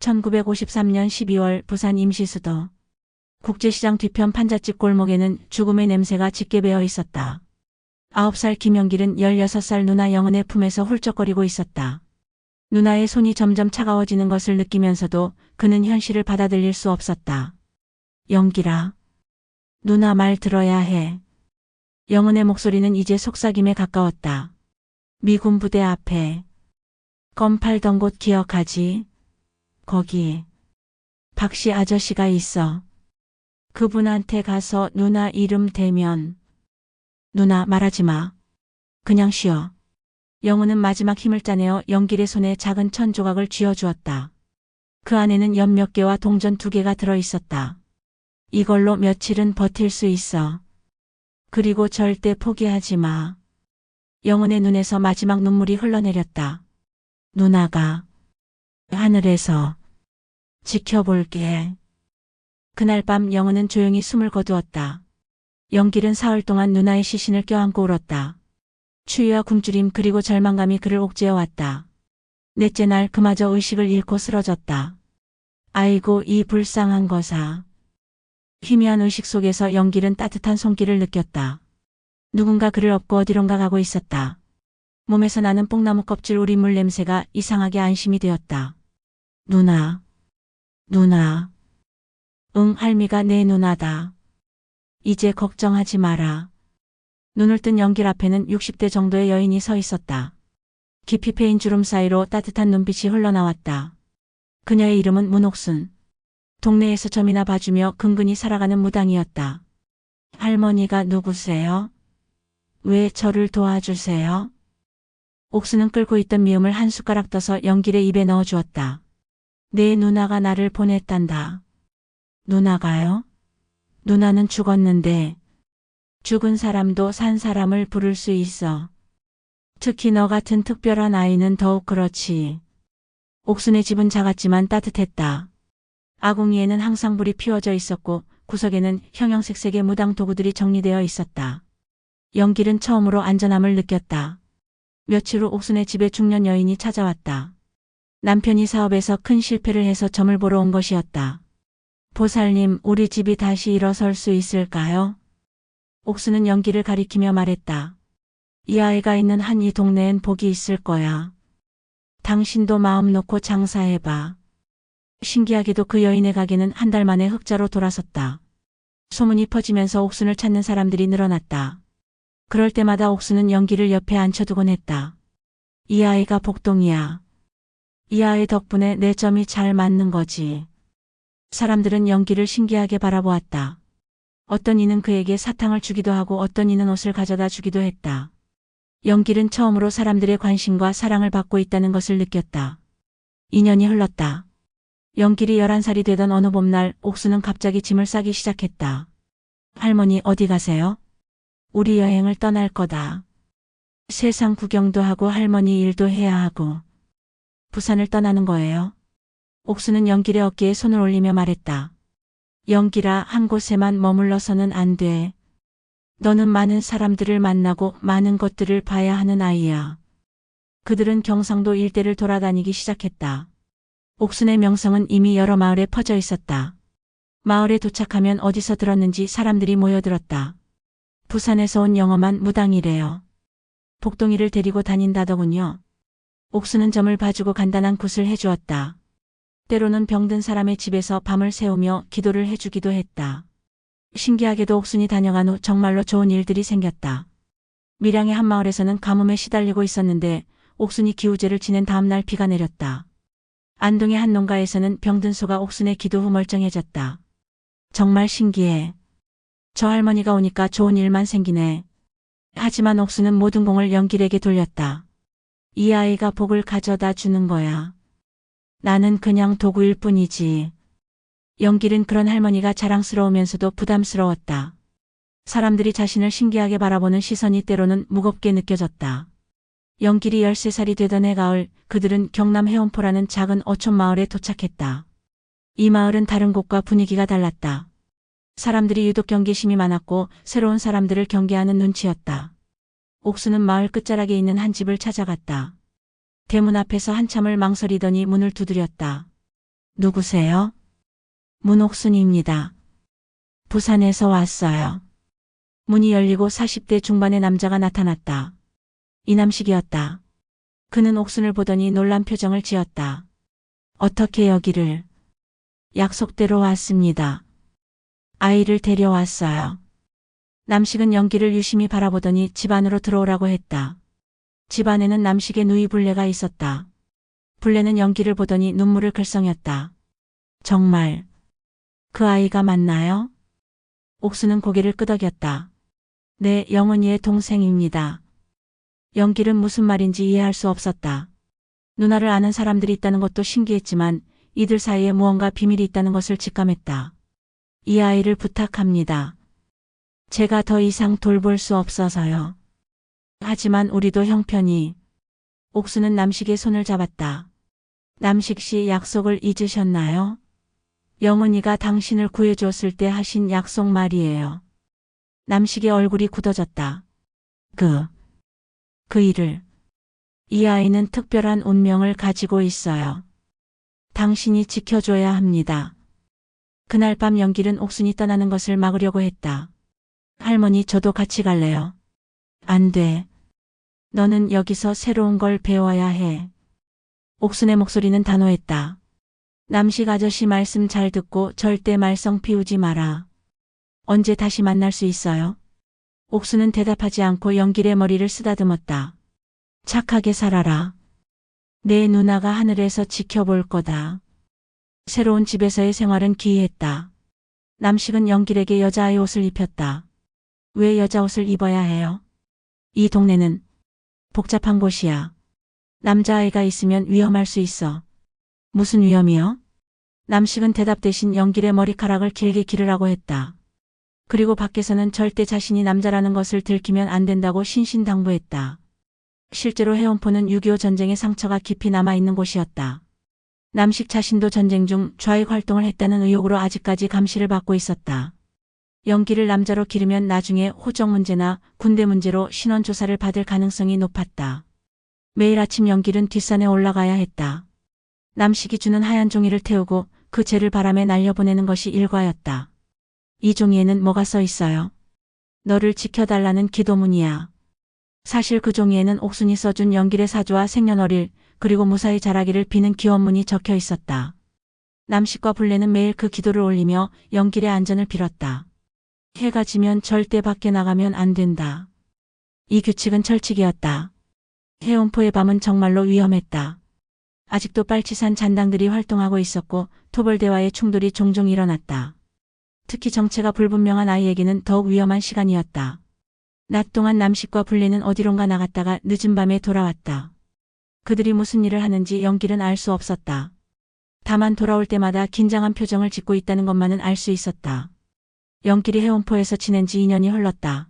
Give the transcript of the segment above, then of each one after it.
1953년 12월 부산 임시수도 국제시장 뒤편 판잣집 골목에는 죽음의 냄새가 짙게 배어 있었다. 9살 김영길은 16살 누나 영은의 품에서 훌쩍거리고 있었다. 누나의 손이 점점 차가워지는 것을 느끼면서도 그는 현실을 받아들일 수 없었다. 영길아, 누나 말 들어야 해. 영은의 목소리는 이제 속삭임에 가까웠다. 미군 부대 앞에 껌 팔던 곳 기억하지? 거기 박씨 아저씨가 있어. 그분한테 가서 누나 이름 대면. 누나 말하지 마. 그냥 쉬어. 영은은 마지막 힘을 짜내어 영길의 손에 작은 천 조각을 쥐어주었다. 그 안에는 연 몇 개와 동전 2개가 들어있었다. 이걸로 며칠은 버틸 수 있어. 그리고 절대 포기하지 마. 영은의 눈에서 마지막 눈물이 흘러내렸다. 누나가 하늘에서 지켜볼게. 그날 밤 영은은 조용히 숨을 거두었다. 영길은 사흘 동안 누나의 시신을 껴안고 울었다. 추위와 굶주림 그리고 절망감이 그를 옥죄어 왔다. 넷째 날 그마저 의식을 잃고 쓰러졌다. 아이고 이 불쌍한 거사. 희미한 의식 속에서 영길은 따뜻한 손길을 느꼈다. 누군가 그를 업고 어디론가 가고 있었다. 몸에서 나는 뽕나무 껍질 우린물 냄새가 이상하게 안심이 되었다. 누나. 누나. 응, 할미가 내 누나다. 이제 걱정하지 마라. 눈을 뜬 영길 앞에는 60대 정도의 여인이 서 있었다. 깊이 패인 주름 사이로 따뜻한 눈빛이 흘러나왔다. 그녀의 이름은 문옥순. 동네에서 점이나 봐주며 근근히 살아가는 무당이었다. 할머니가 누구세요? 왜 저를 도와주세요? 옥순은 끓고 있던 미음을 한 숟가락 떠서 영길의 입에 넣어주었다. 내 누나가 나를 보냈단다. 누나가요? 누나는 죽었는데 죽은 사람도 산 사람을 부를 수 있어. 특히 너 같은 특별한 아이는 더욱 그렇지. 옥순의 집은 작았지만 따뜻했다. 아궁이에는 항상 불이 피워져 있었고 구석에는 형형색색의 무당 도구들이 정리되어 있었다. 영길은 처음으로 안전함을 느꼈다. 며칠 후 옥순의 집에 중년 여인이 찾아왔다. 남편이 사업에서 큰 실패를 해서 점을 보러 온 것이었다. 보살님, 우리 집이 다시 일어설 수 있을까요? 옥순은 영길을 가리키며 말했다. 이 아이가 있는 한 이 동네엔 복이 있을 거야. 당신도 마음 놓고 장사해봐. 신기하게도 그 여인의 가게는 한 달 만에 흑자로 돌아섰다. 소문이 퍼지면서 옥순을 찾는 사람들이 늘어났다. 그럴 때마다 옥순은 영길을 옆에 앉혀두곤 했다. 이 아이가 복동이야. 이 아이 덕분에 내 점이 잘 맞는 거지. 사람들은 영길을 신기하게 바라보았다. 어떤 이는 그에게 사탕을 주기도 하고 어떤 이는 옷을 가져다 주기도 했다. 영길은 처음으로 사람들의 관심과 사랑을 받고 있다는 것을 느꼈다. 2년이 흘렀다. 영길이 11살이 되던 어느 봄날 옥수는 갑자기 짐을 싸기 시작했다. 할머니 어디 가세요? 우리 여행을 떠날 거다. 세상 구경도 하고 할머니 일도 해야 하고. 부산을 떠나는 거예요. 옥수는 영길의 어깨에 손을 올리며 말했다. 영길아, 한 곳에만 머물러서는 안 돼. 너는 많은 사람들을 만나고 많은 것들을 봐야 하는 아이야. 그들은 경상도 일대를 돌아다니기 시작했다. 옥순의 명성은 이미 여러 마을에 퍼져 있었다. 마을에 도착하면 어디서 들었는지 사람들이 모여들었다. 부산에서 온 영험한 무당이래요. 복동이를 데리고 다닌다더군요. 옥순은 점을 봐주고 간단한 굿을 해주었다. 때로는 병든 사람의 집에서 밤을 새우며 기도를 해주기도 했다. 신기하게도 옥순이 다녀간 후 정말로 좋은 일들이 생겼다. 밀양의 한 마을에서는 가뭄에 시달리고 있었는데 옥순이 기우제를 지낸 다음날 비가 내렸다. 안동의 한 농가에서는 병든 소가 옥순의 기도 후 멀쩡해졌다. 정말 신기해. 저 할머니가 오니까 좋은 일만 생기네. 하지만 옥순은 모든 공을 영길에게 돌렸다. 이 아이가 복을 가져다 주는 거야. 나는 그냥 도구일 뿐이지. 영길은 그런 할머니가 자랑스러우면서도 부담스러웠다. 사람들이 자신을 신기하게 바라보는 시선이 때로는 무겁게 느껴졌다. 영길이 13살이 되던 해 가을 그들은 경남 해운포라는 작은 어촌 마을에 도착했다. 이 마을은 다른 곳과 분위기가 달랐다. 사람들이 유독 경계심이 많았고 새로운 사람들을 경계하는 눈치였다. 옥수는 마을 끝자락에 있는 한 집을 찾아갔다. 대문 앞에서 한참을 망설이더니 문을 두드렸다. 누구세요? 문옥순입니다. 부산에서 왔어요. 문이 열리고 40대 중반의 남자가 나타났다. 이남식이었다. 그는 옥순을 보더니 놀란 표정을 지었다. 어떻게 여기를? 약속대로 왔습니다. 아이를 데려왔어요. 남식은 연기를 유심히 바라보더니 집 안으로 들어오라고 했다. 집 안에는 남식의 누이 불례가 있었다. 불례는 연기를 보더니 눈물을 글썽였다. 정말 그 아이가 맞나요? 옥수는 고개를 끄덕였다. 네, 영은이의 동생입니다. 연기는 무슨 말인지 이해할 수 없었다. 누나를 아는 사람들이 있다는 것도 신기했지만 이들 사이에 무언가 비밀이 있다는 것을 직감했다. 이 아이를 부탁합니다. 제가 더 이상 돌볼 수 없어서요. 하지만 우리도 형편이. 옥수는 남식의 손을 잡았다. 남식 씨, 약속을 잊으셨나요? 영은이가 당신을 구해줬을 때 하신 약속 말이에요. 남식의 얼굴이 굳어졌다. 그 일을. 이 아이는 특별한 운명을 가지고 있어요. 당신이 지켜줘야 합니다. 그날 밤 연길은 옥순이 떠나는 것을 막으려고 했다. 할머니, 저도 같이 갈래요. 안 돼. 너는 여기서 새로운 걸 배워야 해. 옥순의 목소리는 단호했다. 남식 아저씨 말씀 잘 듣고 절대 말썽 피우지 마라. 언제 다시 만날 수 있어요? 옥순은 대답하지 않고 연길의 머리를 쓰다듬었다. 착하게 살아라. 내 누나가 하늘에서 지켜볼 거다. 새로운 집에서의 생활은 기이했다. 남식은 연길에게 여자아이 옷을 입혔다. 왜 여자 옷을 입어야 해요? 이 동네는 복잡한 곳이야. 남자아이가 있으면 위험할 수 있어. 무슨 위험이요? 남식은 대답 대신 연길의 머리카락을 길게 기르라고 했다. 그리고 밖에서는 절대 자신이 남자라는 것을 들키면 안 된다고 신신당부했다. 실제로 해원포는 6.25 전쟁의 상처가 깊이 남아있는 곳이었다. 남식 자신도 전쟁 중 좌익 활동을 했다는 의혹으로 아직까지 감시를 받고 있었다. 연기를 남자로 기르면 나중에 호적 문제나 군대 문제로 신원 조사를 받을 가능성이 높았다. 매일 아침 연길은 뒷산에 올라가야 했다. 남식이 주는 하얀 종이를 태우고 그 재를 바람에 날려보내는 것이 일과였다. 이 종이에는 뭐가 써 있어요? 너를 지켜달라는 기도문이야. 사실 그 종이에는 옥순이 써준 연길의 사주와 생년월일 그리고 무사히 자라기를 비는 기원문이 적혀 있었다. 남식과 불례는 매일 그 기도를 올리며 연길의 안전을 빌었다. 해가 지면 절대 밖에 나가면 안 된다. 이 규칙은 철칙이었다. 해운포의 밤은 정말로 위험했다. 아직도 빨치산 잔당들이 활동하고 있었고 토벌대와의 충돌이 종종 일어났다. 특히 정체가 불분명한 아이에게는 더욱 위험한 시간이었다. 낮 동안 남식과 불례는 어디론가 나갔다가 늦은 밤에 돌아왔다. 그들이 무슨 일을 하는지 연길은 알 수 없었다. 다만 돌아올 때마다 긴장한 표정을 짓고 있다는 것만은 알 수 있었다. 연길이 해운포에서 지낸 지 2년이 흘렀다.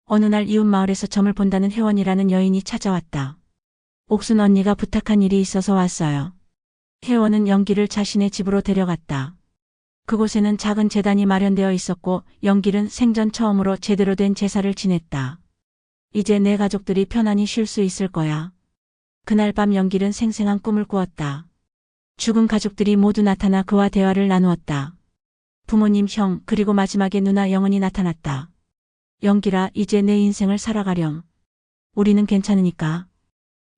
어느 날 이웃 마을에서 점을 본다는 혜원이라는 여인이 찾아왔다. 옥순 언니가 부탁한 일이 있어서 왔어요. 혜원은 연길을 자신의 집으로 데려갔다. 그곳에는 작은 제단이 마련되어 있었고 연길은 생전 처음으로 제대로 된 제사를 지냈다. 이제 내 가족들이 편안히 쉴 수 있을 거야. 그날 밤 연길은 생생한 꿈을 꾸었다. 죽은 가족들이 모두 나타나 그와 대화를 나누었다. 부모님, 형, 그리고 마지막에 누나 영은이 나타났다. 연길아, 이제 내 인생을 살아가렴. 우리는 괜찮으니까.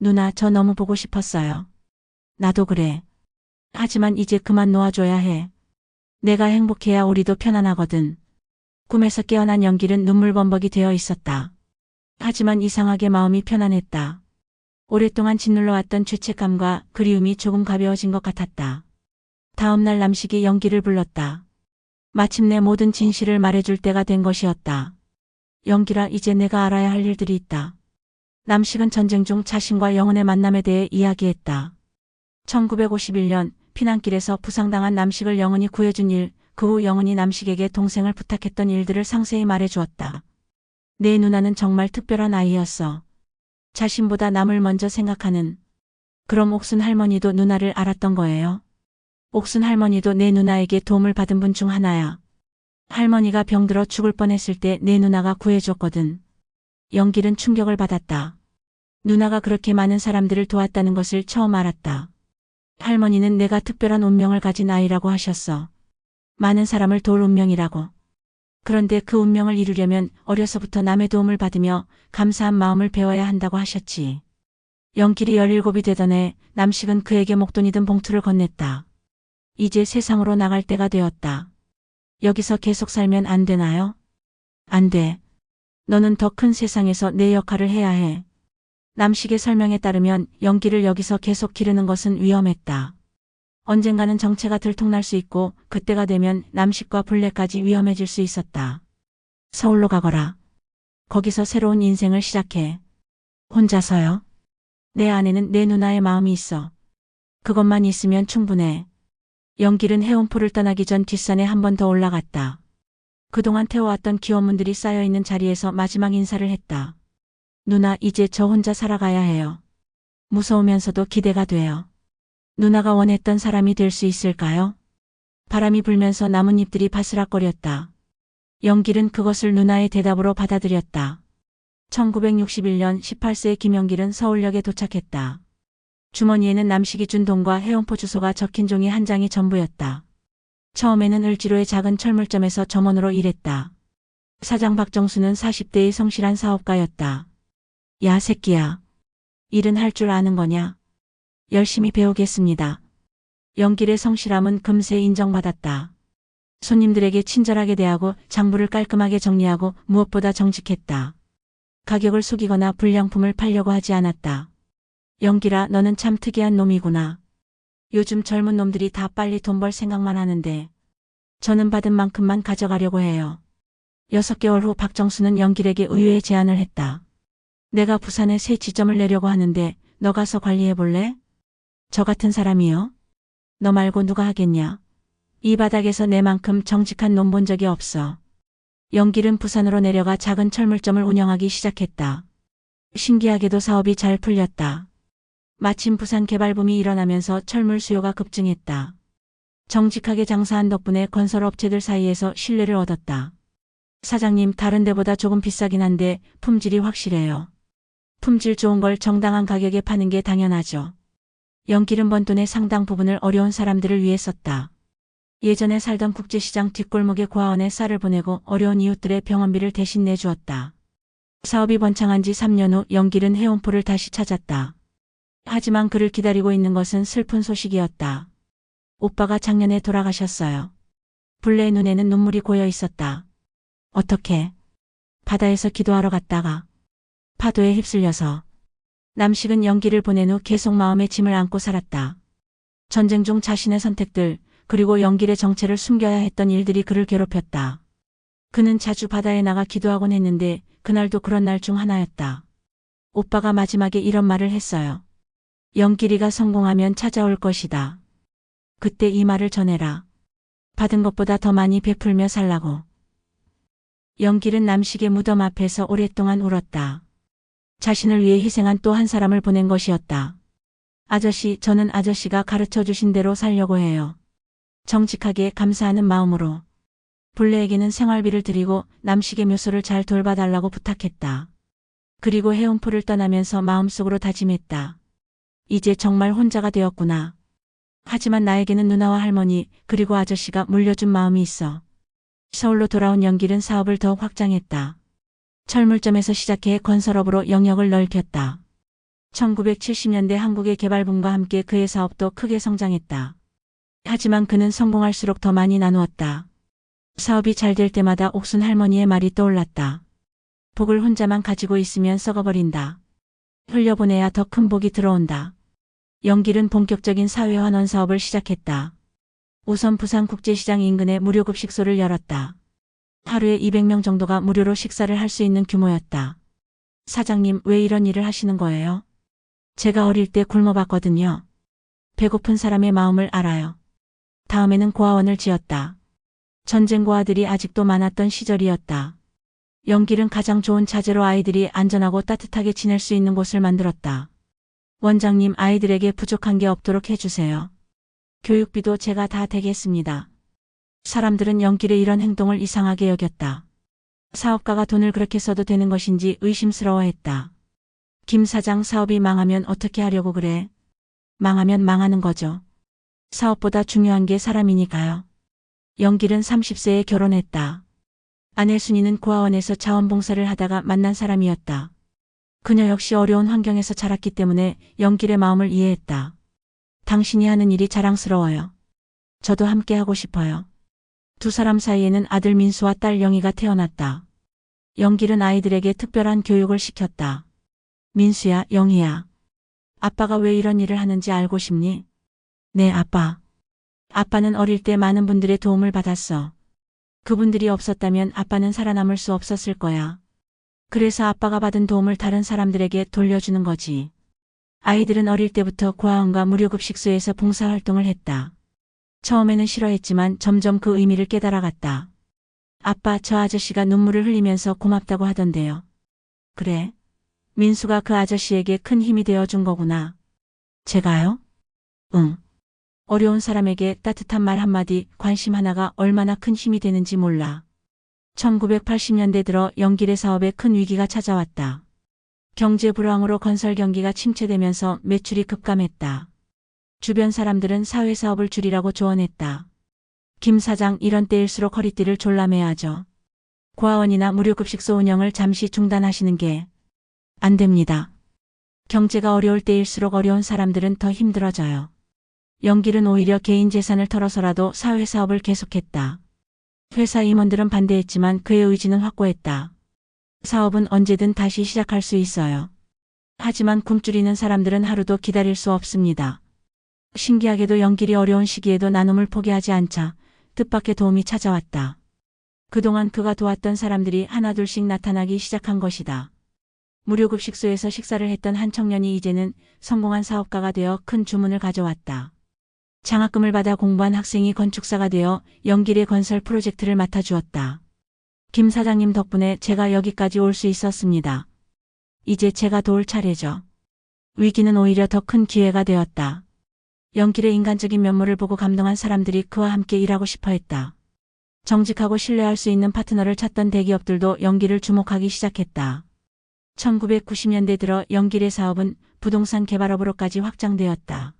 누나, 저 너무 보고 싶었어요. 나도 그래. 하지만 이제 그만 놓아줘야 해. 내가 행복해야 우리도 편안하거든. 꿈에서 깨어난 연길은 눈물범벅이 되어 있었다. 하지만 이상하게 마음이 편안했다. 오랫동안 짓눌러왔던 죄책감과 그리움이 조금 가벼워진 것 같았다. 다음 날 남식이 연길을 불렀다. 마침내 모든 진실을 말해줄 때가 된 것이었다. 연길아, 이제 내가 알아야 할 일들이 있다. 남식은 전쟁 중 자신과 영은의 만남에 대해 이야기했다. 1951년 피난길에서 부상당한 남식을 영은이 구해준 일, 그 후 영은이 남식에게 동생을 부탁했던 일들을 상세히 말해주었다. 내 누나는 정말 특별한 아이였어. 자신보다 남을 먼저 생각하는. 그럼 옥순 할머니도 누나를 알았던 거예요? 옥순 할머니도 내 누나에게 도움을 받은 분 중 하나야. 할머니가 병들어 죽을 뻔했을 때 내 누나가 구해줬거든. 연길은 충격을 받았다. 누나가 그렇게 많은 사람들을 도왔다는 것을 처음 알았다. 할머니는 내가 특별한 운명을 가진 아이라고 하셨어. 많은 사람을 도울 운명이라고. 그런데 그 운명을 이루려면 어려서부터 남의 도움을 받으며 감사한 마음을 배워야 한다고 하셨지. 영길이 17이 되던 해 남식은 그에게 목돈이 든 봉투를 건넸다. 이제 세상으로 나갈 때가 되었다. 여기서 계속 살면 안 되나요? 안 돼. 너는 더 큰 세상에서 내 역할을 해야 해. 남식의 설명에 따르면 영길을 여기서 계속 기르는 것은 위험했다. 언젠가는 정체가 들통날 수 있고 그때가 되면 남식과 불례까지 위험해질 수 있었다. 서울로 가거라. 거기서 새로운 인생을 시작해. 혼자서요? 내 안에는 내 누나의 마음이 있어. 그것만 있으면 충분해. 영길은 해운포를 떠나기 전 뒷산에 한 번 더 올라갔다. 그동안 태워왔던 기원문들이 쌓여있는 자리에서 마지막 인사를 했다. 누나, 이제 저 혼자 살아가야 해요. 무서우면서도 기대가 돼요. 누나가 원했던 사람이 될 수 있을까요? 바람이 불면서 나뭇잎들이 바스락거렸다. 영길은 그것을 누나의 대답으로 받아들였다. 1961년 18세의 김영길은 서울역에 도착했다. 주머니에는 남식이 준 돈과 해운포 주소가 적힌 종이 한 장이 전부였다. 처음에는 을지로의 작은 철물점에서 점원으로 일했다. 사장 박정수는 40대의 성실한 사업가였다. 야, 새끼야. 일은 할 줄 아는 거냐? 열심히 배우겠습니다. 영길의 성실함은 금세 인정받았다. 손님들에게 친절하게 대하고 장부를 깔끔하게 정리하고 무엇보다 정직했다. 가격을 속이거나 불량품을 팔려고 하지 않았다. 영길아, 너는 참 특이한 놈이구나. 요즘 젊은 놈들이 다 빨리 돈 벌 생각만 하는데 저는 받은 만큼만 가져가려고 해요. 6개월 후 박정수는 영길에게 의외의 제안을 했다. 내가 부산에 새 지점을 내려고 하는데 너 가서 관리해 볼래? 저 같은 사람이요? 너 말고 누가 하겠냐? 이 바닥에서 내만큼 정직한 놈 본 적이 없어. 영길은 부산으로 내려가 작은 철물점을 운영하기 시작했다. 신기하게도 사업이 잘 풀렸다. 마침 부산 개발붐이 일어나면서 철물 수요가 급증했다. 정직하게 장사한 덕분에 건설업체들 사이에서 신뢰를 얻었다. 사장님, 다른 데보다 조금 비싸긴 한데 품질이 확실해요. 품질 좋은 걸 정당한 가격에 파는 게 당연하죠. 영길은 번 돈의 상당 부분을 어려운 사람들을 위해 썼다. 예전에 살던 국제시장 뒷골목의 고아원에 쌀을 보내고 어려운 이웃들의 병원비를 대신 내주었다. 사업이 번창한 지 3년 후 영길은 해운포를 다시 찾았다. 하지만 그를 기다리고 있는 것은 슬픈 소식이었다. 오빠가 작년에 돌아가셨어요. 불레의 눈에는 눈물이 고여 있었다. 어떻게? 바다에서 기도하러 갔다가 파도에 휩쓸려서. 남식은 영길을 보낸 후 계속 마음의 짐을 안고 살았다. 전쟁 중 자신의 선택들, 그리고 영길의 정체를 숨겨야 했던 일들이 그를 괴롭혔다. 그는 자주 바다에 나가 기도하곤 했는데 그날도 그런 날 중 하나였다. 오빠가 마지막에 이런 말을 했어요. 영길이가 성공하면 찾아올 것이다. 그때 이 말을 전해라. 받은 것보다 더 많이 베풀며 살라고. 영길은 남식의 무덤 앞에서 오랫동안 울었다. 자신을 위해 희생한 또 한 사람을 보낸 것이었다. 아저씨, 저는 아저씨가 가르쳐 주신 대로 살려고 해요. 정직하게 감사하는 마음으로. 불레에게는 생활비를 드리고 남식의 묘소를 잘 돌봐달라고 부탁했다. 그리고 해운포를 떠나면서 마음속으로 다짐했다. 이제 정말 혼자가 되었구나. 하지만 나에게는 누나와 할머니 그리고 아저씨가 물려준 마음이 있어. 서울로 돌아온 영길은 사업을 더욱 확장했다. 철물점에서 시작해 건설업으로 영역을 넓혔다. 1970년대 한국의 개발붐과 함께 그의 사업도 크게 성장했다. 하지만 그는 성공할수록 더 많이 나누었다. 사업이 잘 될 때마다 옥순 할머니의 말이 떠올랐다. 복을 혼자만 가지고 있으면 썩어버린다. 흘려보내야 더 큰 복이 들어온다. 영길은 본격적인 사회환원 사업을 시작했다. 우선 부산국제시장 인근에 무료급식소를 열었다. 하루에 200명 정도가 무료로 식사를 할 수 있는 규모였다. 사장님, 왜 이런 일을 하시는 거예요? 제가 어릴 때 굶어봤거든요. 배고픈 사람의 마음을 알아요. 다음에는 고아원을 지었다. 전쟁 고아들이 아직도 많았던 시절이었다. 영길은 가장 좋은 자재로 아이들이 안전하고 따뜻하게 지낼 수 있는 곳을 만들었다. 원장님, 아이들에게 부족한 게 없도록 해주세요. 교육비도 제가 다 대겠습니다. 사람들은 영길의 이런 행동을 이상하게 여겼다. 사업가가 돈을 그렇게 써도 되는 것인지 의심스러워했다. 김 사장, 사업이 망하면 어떻게 하려고 그래? 망하면 망하는 거죠. 사업보다 중요한 게 사람이니까요. 영길은 30세에 결혼했다. 아내 순이는 고아원에서 자원봉사를 하다가 만난 사람이었다. 그녀 역시 어려운 환경에서 자랐기 때문에 영길의 마음을 이해했다. 당신이 하는 일이 자랑스러워요. 저도 함께 하고 싶어요. 두 사람 사이에는 아들 민수와 딸 영희가 태어났다. 영길은 아이들에게 특별한 교육을 시켰다. 민수야, 영희야. 아빠가 왜 이런 일을 하는지 알고 싶니? 네, 아빠. 아빠는 어릴 때 많은 분들의 도움을 받았어. 그분들이 없었다면 아빠는 살아남을 수 없었을 거야. 그래서 아빠가 받은 도움을 다른 사람들에게 돌려주는 거지. 아이들은 어릴 때부터 고아원과 무료급식소에서 봉사활동을 했다. 처음에는 싫어했지만 점점 그 의미를 깨달아갔다. 아빠, 저 아저씨가 눈물을 흘리면서 고맙다고 하던데요. 그래? 민수가 그 아저씨에게 큰 힘이 되어준 거구나. 제가요? 응. 어려운 사람에게 따뜻한 말 한마디, 관심 하나가 얼마나 큰 힘이 되는지 몰라. 1980년대 들어 영길의 사업에 큰 위기가 찾아왔다. 경제 불황으로 건설 경기가 침체되면서 매출이 급감했다. 주변 사람들은 사회사업을 줄이라고 조언했다. 김 사장, 이런 때일수록 허리띠를 졸라매야죠. 고아원이나 무료급식소 운영을 잠시 중단하시는 게 안 됩니다. 경제가 어려울 때일수록 어려운 사람들은 더 힘들어져요. 영길은 오히려 개인 재산을 털어서라도 사회사업을 계속했다. 회사 임원들은 반대했지만 그의 의지는 확고했다. 사업은 언제든 다시 시작할 수 있어요. 하지만 굶주리는 사람들은 하루도 기다릴 수 없습니다. 신기하게도 영길이 어려운 시기에도 나눔을 포기하지 않자 뜻밖의 도움이 찾아왔다. 그동안 그가 도왔던 사람들이 하나둘씩 나타나기 시작한 것이다. 무료급식소에서 식사를 했던 한 청년이 이제는 성공한 사업가가 되어 큰 주문을 가져왔다. 장학금을 받아 공부한 학생이 건축사가 되어 영길의 건설 프로젝트를 맡아주었다. 김 사장님 덕분에 제가 여기까지 올 수 있었습니다. 이제 제가 도울 차례죠. 위기는 오히려 더 큰 기회가 되었다. 영길의 인간적인 면모를 보고 감동한 사람들이 그와 함께 일하고 싶어 했다. 정직하고 신뢰할 수 있는 파트너를 찾던 대기업들도 영길을 주목하기 시작했다. 1990년대 들어 영길의 사업은 부동산 개발업으로까지 확장되었다.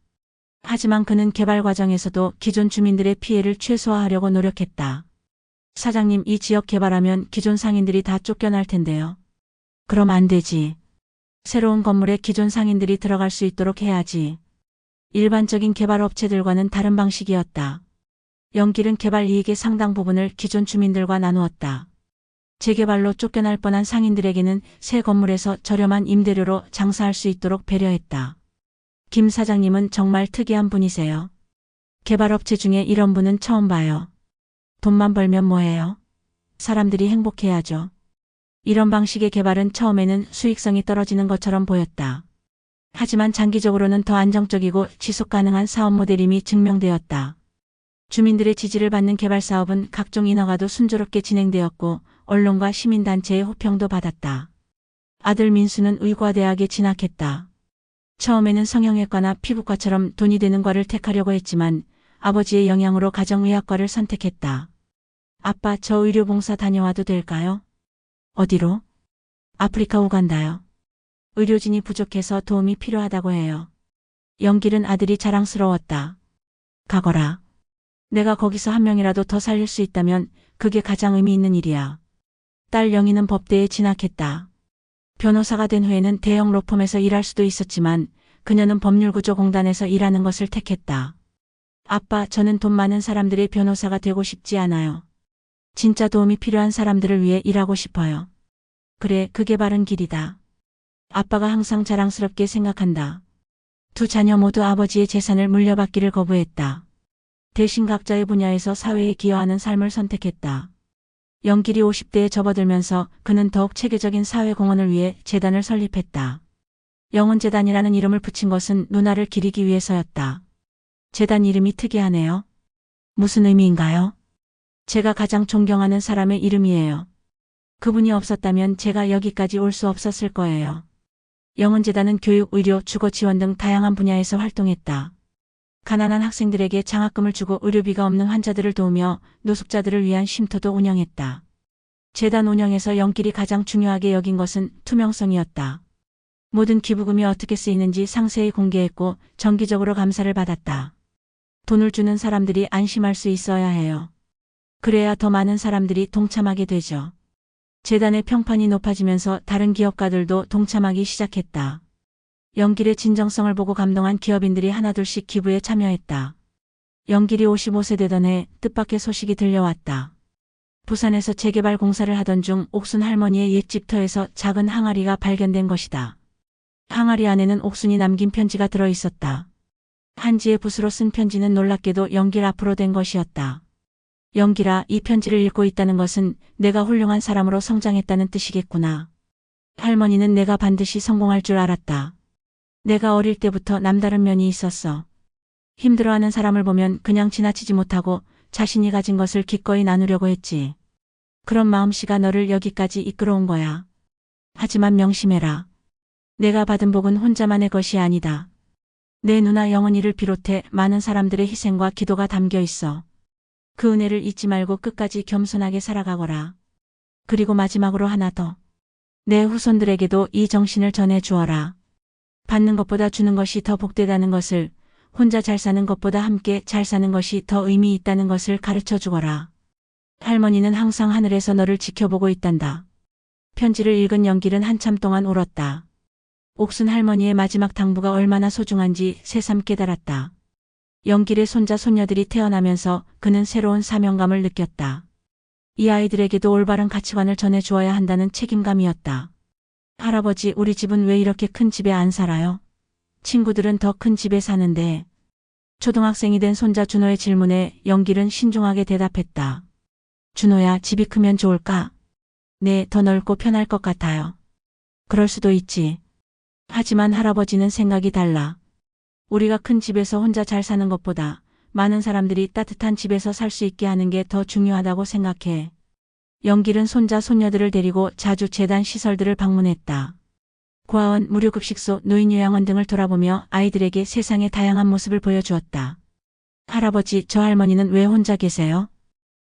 하지만 그는 개발 과정에서도 기존 주민들의 피해를 최소화하려고 노력했다. 사장님, 이 지역 개발하면 기존 상인들이 다 쫓겨날 텐데요. 그럼 안 되지. 새로운 건물에 기존 상인들이 들어갈 수 있도록 해야지. 일반적인 개발 업체들과는 다른 방식이었다. 영길은 개발 이익의 상당 부분을 기존 주민들과 나누었다. 재개발로 쫓겨날 뻔한 상인들에게는 새 건물에서 저렴한 임대료로 장사할 수 있도록 배려했다. 김 사장님은 정말 특이한 분이세요. 개발업체 중에 이런 분은 처음 봐요. 돈만 벌면 뭐해요? 사람들이 행복해야죠. 이런 방식의 개발은 처음에는 수익성이 떨어지는 것처럼 보였다. 하지만 장기적으로는 더 안정적이고 지속 가능한 사업 모델임이 증명되었다. 주민들의 지지를 받는 개발 사업은 각종 인허가도 순조롭게 진행되었고 언론과 시민단체의 호평도 받았다. 아들 민수는 의과대학에 진학했다. 처음에는 성형외과나 피부과처럼 돈이 되는 과를 택하려고 했지만 아버지의 영향으로 가정의학과를 선택했다. 아빠, 저 의료봉사 다녀와도 될까요? 어디로? 아프리카 우간다요. 의료진이 부족해서 도움이 필요하다고 해요. 영길은 아들이 자랑스러웠다. 가거라. 내가 거기서 한 명이라도 더 살릴 수 있다면 그게 가장 의미 있는 일이야. 딸 영희는 법대에 진학했다. 변호사가 된 후에는 대형 로펌에서 일할 수도 있었지만 그녀는 법률구조공단에서 일하는 것을 택했다. 아빠, 저는 돈 많은 사람들의 변호사가 되고 싶지 않아요. 진짜 도움이 필요한 사람들을 위해 일하고 싶어요. 그래, 그게 바른 길이다. 아빠가 항상 자랑스럽게 생각한다. 두 자녀 모두 아버지의 재산을 물려받기를 거부했다. 대신 각자의 분야에서 사회에 기여하는 삶을 선택했다. 영길이 50대에 접어들면서 그는 더욱 체계적인 사회공헌을 위해 재단을 설립했다. 영혼재단이라는 이름을 붙인 것은 누나를 기리기 위해서였다. 재단 이름이 특이하네요. 무슨 의미인가요? 제가 가장 존경하는 사람의 이름이에요. 그분이 없었다면 제가 여기까지 올 수 없었을 거예요. 영혼재단은 교육, 의료, 주거 지원 등 다양한 분야에서 활동했다. 가난한 학생들에게 장학금을 주고 의료비가 없는 환자들을 도우며 노숙자들을 위한 쉼터도 운영했다. 재단 운영에서 영길이 가장 중요하게 여긴 것은 투명성이었다. 모든 기부금이 어떻게 쓰이는지 상세히 공개했고 정기적으로 감사를 받았다. 돈을 주는 사람들이 안심할 수 있어야 해요. 그래야 더 많은 사람들이 동참하게 되죠. 재단의 평판이 높아지면서 다른 기업가들도 동참하기 시작했다. 영길의 진정성을 보고 감동한 기업인들이 하나둘씩 기부에 참여했다. 영길이 55세 되던 해 뜻밖의 소식이 들려왔다. 부산에서 재개발 공사를 하던 중 옥순 할머니의 옛 집터에서 작은 항아리가 발견된 것이다. 항아리 안에는 옥순이 남긴 편지가 들어있었다. 한지의 붓으로 쓴 편지는 놀랍게도 영길 앞으로 된 것이었다. 영길아, 이 편지를 읽고 있다는 것은 내가 훌륭한 사람으로 성장했다는 뜻이겠구나. 할머니는 내가 반드시 성공할 줄 알았다. 내가 어릴 때부터 남다른 면이 있었어. 힘들어하는 사람을 보면 그냥 지나치지 못하고 자신이 가진 것을 기꺼이 나누려고 했지. 그런 마음씨가 너를 여기까지 이끌어온 거야. 하지만 명심해라. 내가 받은 복은 혼자만의 것이 아니다. 내 누나 영은이를 비롯해 많은 사람들의 희생과 기도가 담겨 있어. 그 은혜를 잊지 말고 끝까지 겸손하게 살아가거라. 그리고 마지막으로 하나 더. 내 후손들에게도 이 정신을 전해 주어라. 받는 것보다 주는 것이 더 복되다는 것을, 혼자 잘 사는 것보다 함께 잘 사는 것이 더 의미 있다는 것을 가르쳐 주거라. 할머니는 항상 하늘에서 너를 지켜보고 있단다. 편지를 읽은 영길은 한참 동안 울었다. 옥순 할머니의 마지막 당부가 얼마나 소중한지 새삼 깨달았다. 영길의 손자 손녀들이 태어나면서 그는 새로운 사명감을 느꼈다. 이 아이들에게도 올바른 가치관을 전해 주어야 한다는 책임감이었다. 할아버지, 우리 집은 왜 이렇게 큰 집에 안 살아요? 친구들은 더 큰 집에 사는데. 초등학생이 된 손자 준호의 질문에 영길은 신중하게 대답했다. 준호야, 집이 크면 좋을까? 네, 더 넓고 편할 것 같아요. 그럴 수도 있지. 하지만 할아버지는 생각이 달라. 우리가 큰 집에서 혼자 잘 사는 것보다 많은 사람들이 따뜻한 집에서 살 수 있게 하는 게 더 중요하다고 생각해. 영길은 손자 손녀들을 데리고 자주 재단 시설들을 방문했다. 고아원, 무료급식소, 노인요양원 등을 돌아보며 아이들에게 세상의 다양한 모습을 보여주었다. 할아버지, 저 할머니는 왜 혼자 계세요?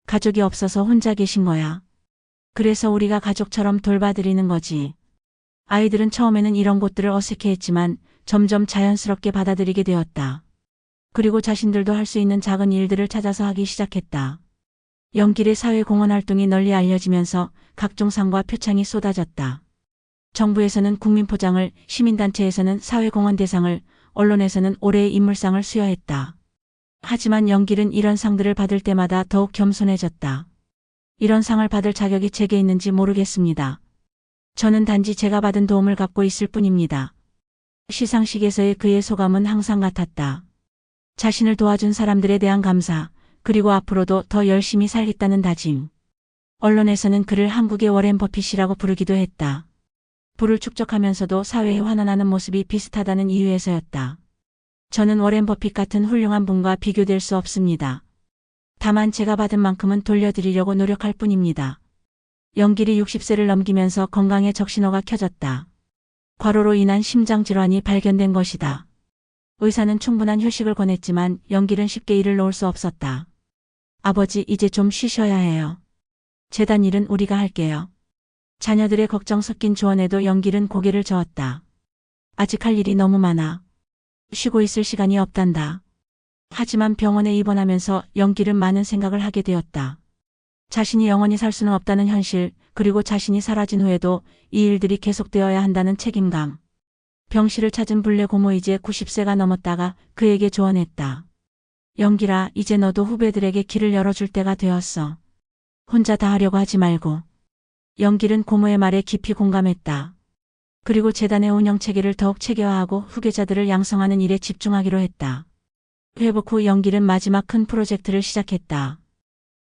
가족이 없어서 혼자 계신 거야. 그래서 우리가 가족처럼 돌봐드리는 거지. 아이들은 처음에는 이런 곳들을 어색해했지만 점점 자연스럽게 받아들이게 되었다. 그리고 자신들도 할 수 있는 작은 일들을 찾아서 하기 시작했다. 영길의 사회공헌 활동이 널리 알려지면서 각종 상과 표창이 쏟아졌다. 정부에서는 국민포장을, 시민단체에서는 사회공헌 대상을, 언론에서는 올해의 인물상을 수여했다. 하지만 영길은 이런 상들을 받을 때마다 더욱 겸손해졌다. 이런 상을 받을 자격이 제게 있는지 모르겠습니다. 저는 단지 제가 받은 도움을 갚고 있을 뿐입니다. 시상식에서의 그의 소감은 항상 같았다. 자신을 도와준 사람들에 대한 감사, 그리고 앞으로도 더 열심히 살겠다는 다짐. 언론에서는 그를 한국의 워렌 버핏이라고 부르기도 했다. 부를 축적하면서도 사회에 환원하는 모습이 비슷하다는 이유에서였다. 저는 워렌 버핏 같은 훌륭한 분과 비교될 수 없습니다. 다만 제가 받은 만큼은 돌려드리려고 노력할 뿐입니다. 영길이 60세를 넘기면서 건강에 적신호가 켜졌다. 과로로 인한 심장질환이 발견된 것이다. 의사는 충분한 휴식을 권했지만 영길은 쉽게 일을 놓을 수 없었다. 아버지, 이제 좀 쉬셔야 해요. 재단 일은 우리가 할게요. 자녀들의 걱정 섞인 조언에도 영길은 고개를 저었다. 아직 할 일이 너무 많아. 쉬고 있을 시간이 없단다. 하지만 병원에 입원하면서 영길은 많은 생각을 하게 되었다. 자신이 영원히 살 수는 없다는 현실, 그리고 자신이 사라진 후에도 이 일들이 계속되어야 한다는 책임감. 병실을 찾은 불례 고모 이제 90세가 넘었다가 그에게 조언했다. 영길아, 이제 너도 후배들에게 길을 열어줄 때가 되었어. 혼자 다 하려고 하지 말고. 영길은 고모의 말에 깊이 공감했다. 그리고 재단의 운영 체계를 더욱 체계화하고 후계자들을 양성하는 일에 집중하기로 했다. 회복 후 영길은 마지막 큰 프로젝트를 시작했다.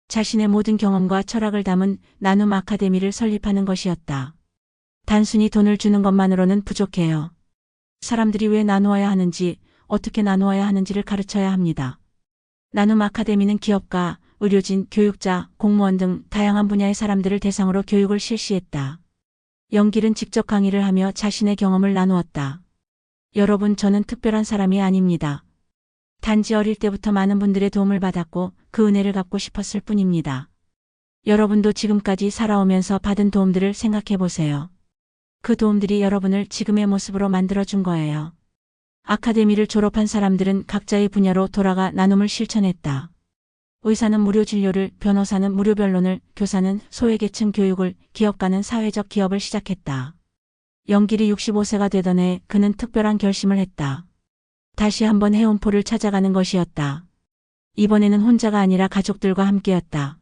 자신의 모든 경험과 철학을 담은 나눔 아카데미를 설립하는 것이었다. 단순히 돈을 주는 것만으로는 부족해요. 사람들이 왜 나누어야 하는지, 어떻게 나누어야 하는지를 가르쳐야 합니다. 나눔 아카데미는 기업가, 의료진, 교육자, 공무원 등 다양한 분야의 사람들을 대상으로 교육을 실시했다. 영길은 직접 강의를 하며 자신의 경험을 나누었다. 여러분, 저는 특별한 사람이 아닙니다. 단지 어릴 때부터 많은 분들의 도움을 받았고 그 은혜를 갚고 싶었을 뿐입니다. 여러분도 지금까지 살아오면서 받은 도움들을 생각해 보세요. 그 도움들이 여러분을 지금의 모습으로 만들어준 거예요. 아카데미를 졸업한 사람들은 각자의 분야로 돌아가 나눔을 실천했다. 의사는 무료 진료를, 변호사는 무료 변론을, 교사는 소외계층 교육을, 기업가는 사회적 기업을 시작했다. 영길이 65세가 되던 해 그는 특별한 결심을 했다. 다시 한번 해운포를 찾아가는 것이었다. 이번에는 혼자가 아니라 가족들과 함께였다.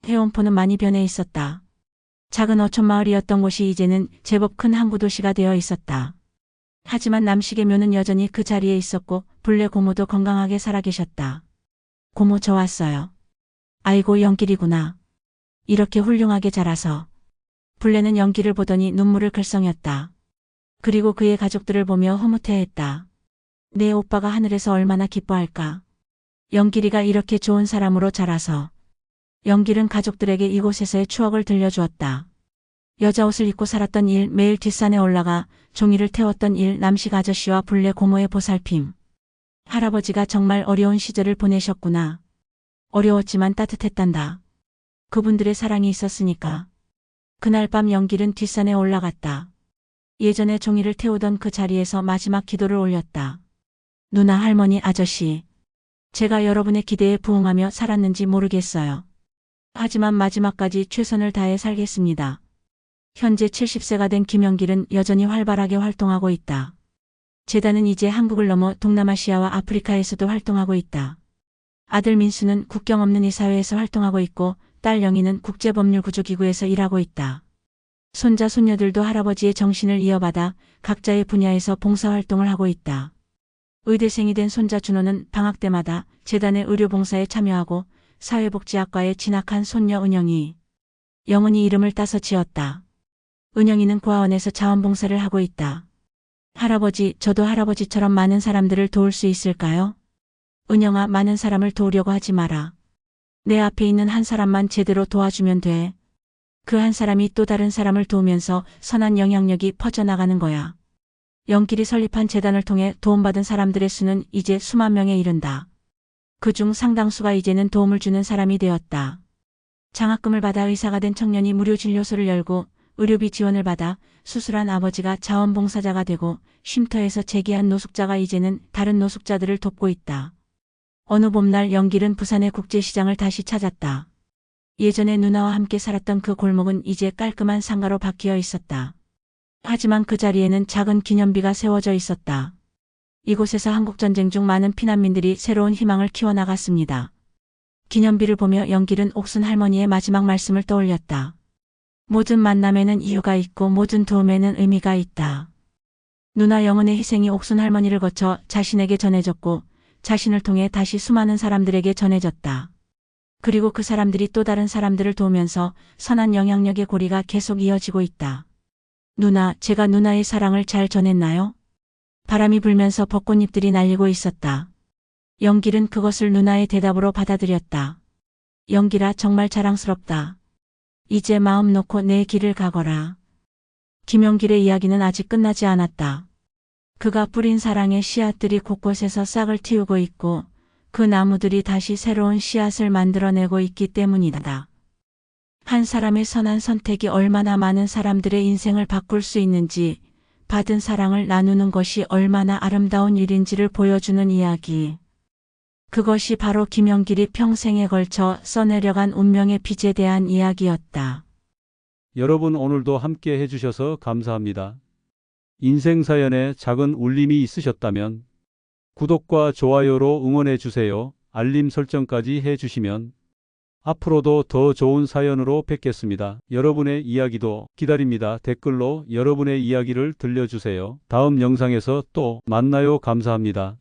해운포는 많이 변해 있었다. 작은 어촌 마을이었던 곳이 이제는 제법 큰 항구 도시가 되어 있었다. 하지만 남식의 묘는 여전히 그 자리에 있었고 불례 고모도 건강하게 살아계셨다. 고모 저 왔어요. 아이고 영길이구나. 이렇게 훌륭하게 자라서. 불례는 영길을 보더니 눈물을 글썽였다. 그리고 그의 가족들을 보며 흐뭇해했다. 내 오빠가 하늘에서 얼마나 기뻐할까. 영길이가 이렇게 좋은 사람으로 자라서. 영길은 가족들에게 이곳에서의 추억을 들려주었다. 여자 옷을 입고 살았던 일, 매일 뒷산에 올라가 종이를 태웠던 일, 남식 아저씨와 불례 고모의 보살핌. 할아버지가 정말 어려운 시절을 보내셨구나. 어려웠지만 따뜻했단다. 그분들의 사랑이 있었으니까. 그날 밤 영길은 뒷산에 올라갔다. 예전에 종이를 태우던 그 자리에서 마지막 기도를 올렸다. 누나, 할머니, 아저씨. 제가 여러분의 기대에 부응하며 살았는지 모르겠어요. 하지만 마지막까지 최선을 다해 살겠습니다. 현재 70세가 된 김영길은 여전히 활발하게 활동하고 있다. 재단은 이제 한국을 넘어 동남아시아와 아프리카에서도 활동하고 있다. 아들 민수는 국경 없는 이사회에서 활동하고 있고 딸 영희는 국제법률구조기구에서 일하고 있다. 손자 손녀들도 할아버지의 정신을 이어받아 각자의 분야에서 봉사활동을 하고 있다. 의대생이 된 손자 준호는 방학 때마다 재단의 의료봉사에 참여하고 사회복지학과에 진학한 손녀 은영이. 영은이 이름을 따서 지었다. 은영이는 고아원에서 자원봉사를 하고 있다. 할아버지, 저도 할아버지처럼 많은 사람들을 도울 수 있을까요? 은영아, 많은 사람을 도우려고 하지 마라. 내 앞에 있는 한 사람만 제대로 도와주면 돼. 그 한 사람이 또 다른 사람을 도우면서 선한 영향력이 퍼져나가는 거야. 영길이 설립한 재단을 통해 도움받은 사람들의 수는 이제 수만 명에 이른다. 그중 상당수가 이제는 도움을 주는 사람이 되었다. 장학금을 받아 의사가 된 청년이 무료 진료소를 열고 의료비 지원을 받아 수술한 아버지가 자원봉사자가 되고 쉼터에서 재기한 노숙자가 이제는 다른 노숙자들을 돕고 있다. 어느 봄날 영길은 부산의 국제시장을 다시 찾았다. 예전에 누나와 함께 살았던 그 골목은 이제 깔끔한 상가로 바뀌어 있었다. 하지만 그 자리에는 작은 기념비가 세워져 있었다. 이곳에서 한국전쟁 중 많은 피난민들이 새로운 희망을 키워나갔습니다. 기념비를 보며 영길은 옥순 할머니의 마지막 말씀을 떠올렸다. 모든 만남에는 이유가 있고 모든 도움에는 의미가 있다. 누나 영은의 희생이 옥순 할머니를 거쳐 자신에게 전해졌고 자신을 통해 다시 수많은 사람들에게 전해졌다. 그리고 그 사람들이 또 다른 사람들을 도우면서 선한 영향력의 고리가 계속 이어지고 있다. 누나, 제가 누나의 사랑을 잘 전했나요? 바람이 불면서 벚꽃잎들이 날리고 있었다. 영길은 그것을 누나의 대답으로 받아들였다. 영길아, 정말 자랑스럽다. 이제 마음 놓고 내 길을 가거라. 김영길의 이야기는 아직 끝나지 않았다. 그가 뿌린 사랑의 씨앗들이 곳곳에서 싹을 틔우고 있고 그 나무들이 다시 새로운 씨앗을 만들어내고 있기 때문이다. 한 사람의 선한 선택이 얼마나 많은 사람들의 인생을 바꿀 수 있는지, 받은 사랑을 나누는 것이 얼마나 아름다운 일인지를 보여주는 이야기. 그것이 바로 김영길이 평생에 걸쳐 써내려간 운명의 빚에 대한 이야기였다. 여러분 오늘도 함께 해주셔서 감사합니다. 인생사연에 작은 울림이 있으셨다면 구독과 좋아요로 응원해주세요. 알림 설정까지 해주시면 앞으로도 더 좋은 사연으로 뵙겠습니다. 여러분의 이야기도 기다립니다. 댓글로 여러분의 이야기를 들려주세요. 다음 영상에서 또 만나요. 감사합니다.